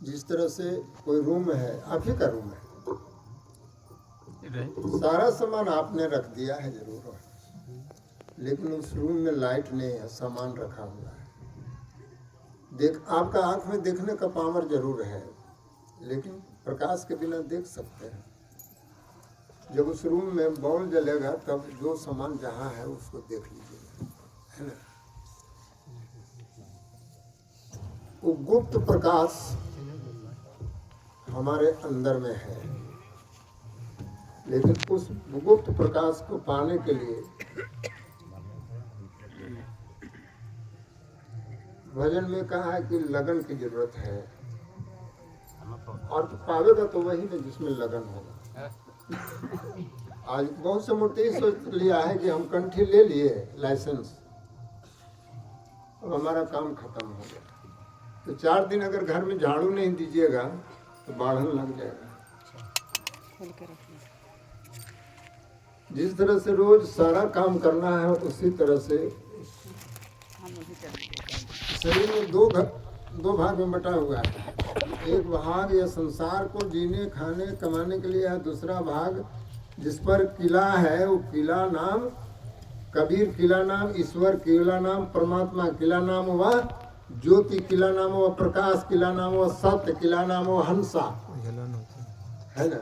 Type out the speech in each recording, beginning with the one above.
जिस तरह से कोई रूम है, आप ही का रूम है, सारा सामान आपने रख दिया है जरूर, लेकिन उस रूम में लाइट नहीं है, सामान रखा हुआ है। आपका आंख में देखने का पावर जरूर है, लेकिन प्रकाश के बिना देख सकते हैं। जब उस रूम में बॉल जलेगा तब जो सामान जहाँ है उसको देख लीजिएगा, है ना। वो गुप्त प्रकाश हमारे अंदर में है, लेकिन उस गुप्त प्रकाश को पाने के लिए भजन में कहा है कि लगन की जरूरत है, और पावेगा तो वही ना जिसमें लगन होगा। आज बहुत से मूर्ति सोच लिया है कि हम कंठी ले लिए लाइसेंस, अब हमारा काम खत्म हो गया। तो 4 दिन अगर घर में झाड़ू नहीं दीजिएगा तो बाढ़न लग जाएगा। जिस तरह से रोज सारा काम करना है उसी तरह से शरीर में दो भाग में बटा हुआ है। एक भाग यह संसार को जीने खाने कमाने के लिए है, दूसरा भाग जिस पर किला है वो किला नाम कबीर, किला नाम ईश्वर, किला नाम परमात्मा, किला नाम वह ज्योति, किला नाम वह प्रकाश, किला नाम वह सत्य, किला नाम वह हंसा, है ना।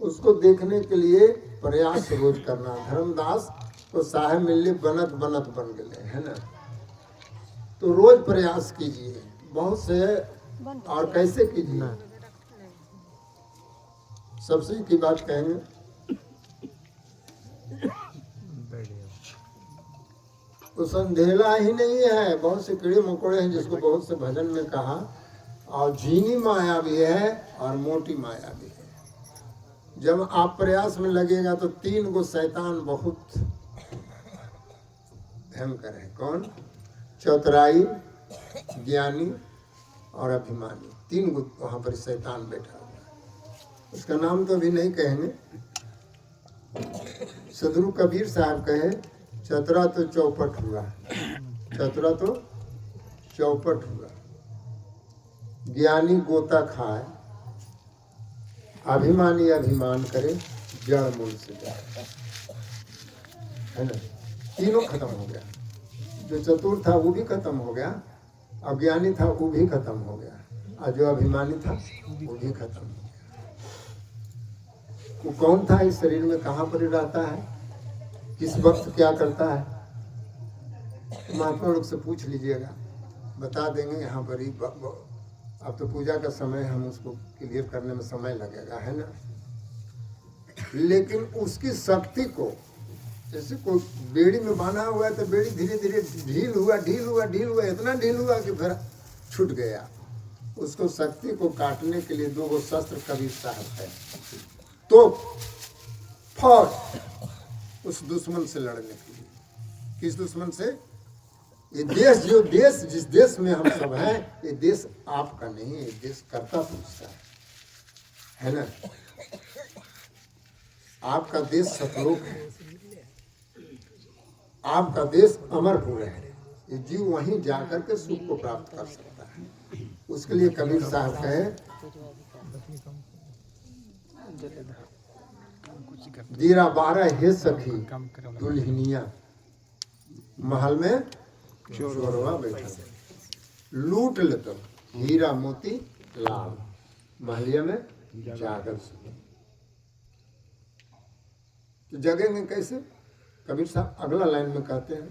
उसको देखने के लिए प्रयास रोज करना। धर्मदास को साहेब मिलने बनत बनत बन गए, है ना। तो रोज प्रयास कीजिए, बहुत से, और कैसे कीजिए, सबसे की बात कहेंगे। तो संधेला ही नहीं है, बहुत से कीड़े मकोड़े हैं जिसको बहुत से भजन में कहा, और झीनी माया भी है और मोटी माया भी है। जब आप प्रयास में लगेगा तो 3 गो शैतान बहुत भयंकर है। कौन? चतुराई, ज्ञानी और अभिमानी, 3 गो वहां पर शैतान बैठा हुआ है। उसका नाम तो अभी नहीं कहेंगे। सदगुरु कबीर साहब कहे, चतुरा तो चौपट हुआ, चतुरा तो चौपट हुआ, ज्ञानी गोता खाए, अभिमानी अभिमान करे, जड़ मूल से जाए, है ना। तीनों खत्म हो गया। जो चतुर था वो भी खत्म हो गया, अज्ञानी था वो भी खत्म हो गया, और जो अभिमानी था वो भी खत्म हो गया। वो कौन था इस शरीर में, कहाँ पर रहता है, किस वक्त क्या करता है, महात्मा लोग से पूछ लीजिएगा, बता देंगे। यहाँ पर ही अब तो पूजा का समय, हम उसको क्लियर करने में समय लगेगा, है ना। लेकिन उसकी शक्ति को, जैसे कोई बेड़ी में बांधा हुआ है तो बेड़ी धीरे धीरे ढील हुआ, इतना ढील हुआ कि फिर छूट गया। उसको शक्ति को काटने के लिए 2 गो शस्त्र कबीर साहब है। तो फौज उस दुश्मन से लड़ने के लिए, किस दुश्मन से? ये देश, जो देश, जिस देश में हम सब हैं, ये देश आपका नहीं है, ये देश कर्ता पुरुष का है ना। आपका देश सतलोक है, आपका देश अमरपुर है। ये जीव वहीं जाकर के सुख को प्राप्त कर सकता है। उसके लिए कबीर साहब कहे, दीरा 12 हे सखी दुल्हनिया, महल में चोरवा बैठा, लूट ले तो हीरा मोती लाल, महलिया में जाकर सुनो। तो जगेंगे कैसे? कबीर साहब अगला लाइन में कहते हैं,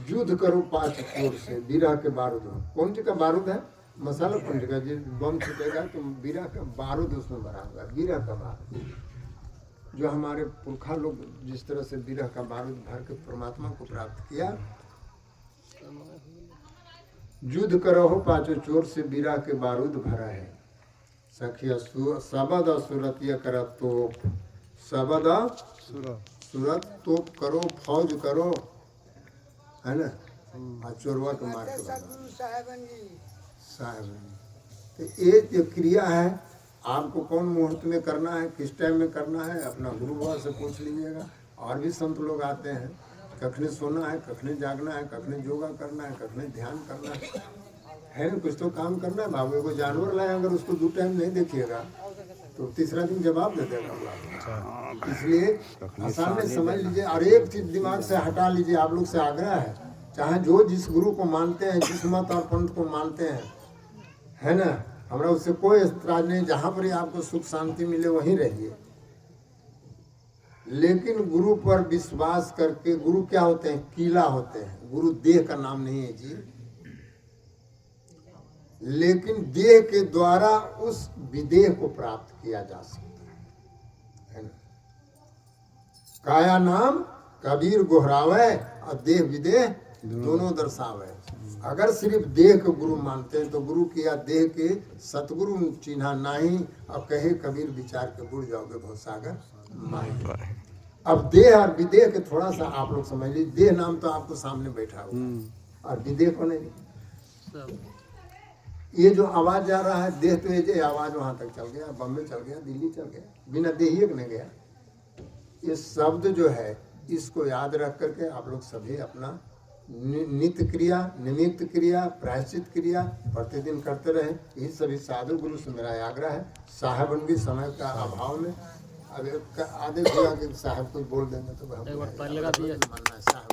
युद्ध करो 5 चोर से, बीरा के बारूद। कौन सी का बारूद है? मसाला पंड का। जिस बम छुटेगा तो बीरा का बारूद उसमें भरा हुआ, बीरा का बारूद। जो हमारे पुरखा लोग जिस तरह से बीरा का बारूद भर के परमात्मा को प्राप्त किया। युद्ध करो 5 चोर से, बीरा के बारूद भरा है, सखिया सबद सुरतिया करा तोप, सबद सूरत तोप करो, फौज करो, है ना। और चोरवा के मार के साहेबन। तो ये जो क्रिया है, आपको कौन मुहूर्त में करना है, किस टाइम में करना है, अपना गुरु बाबा से पूछ लीजिएगा। और भी संत लोग आते हैं, कखने सोना है, कखने जागना है, कखने योगा करना है, कखने ध्यान करना है ना, कुछ तो काम करना है बाबू। एगो जानवर लाए, अगर उसको 2 टाइम नहीं देखिएगा तो तीसरा दिन जवाब दे देगा वो आपको। इसलिए आसान में समझ लीजिए और एक चीज दिमाग से हटा लीजिए। आप लोग से आग्रह है, चाहे जो जिस गुरु को मानते हैं, जिस मत और पंथ को मानते हैं, है ना, हमारा उससे कोई ऐतराज नहीं। जहाँ पर ही आपको सुख शांति मिले वहीं रहिए, लेकिन गुरु पर विश्वास करके। गुरु क्या होते हैं? किला होते हैं। गुरु देह का नाम नहीं है जी, लेकिन देह के द्वारा उस विदेह को प्राप्त किया जा सकता है ना। काया नाम कबीर गोहरावे और देह विदेह दोनों दर्शावे। अगर सिर्फ देह को गुरु मानते हैं तो गुरु किया देह के सतगुरु चिन्हा नहीं, और कहे कबीर विचार के बुड़ जाओगे भवसागर माही। अब देह और विदेह के थोड़ा सा आप लोग समझ लीजिए। देह नाम तो आपको सामने बैठा हुआ और विदेह को नहीं। ये जो आवाज जा रहा है, देह तो ये आवाज वहां तक चल गया, बम्बे चल गया, दिल्ली चल गया, बिना देहिए के नहीं गया। ये शब्द जो है, इसको याद रख करके आप लोग सभी अपना नित्य क्रिया, निमित्त क्रिया, प्रायश्चित क्रिया प्रतिदिन करते रहे। यही सभी साधु गुरु से मेरा आग्रह है। साहेबन भी समय का अभाव में अब आदेश हुआ कि साहब कुछ बोल देंगे तो हम मानना है साहब।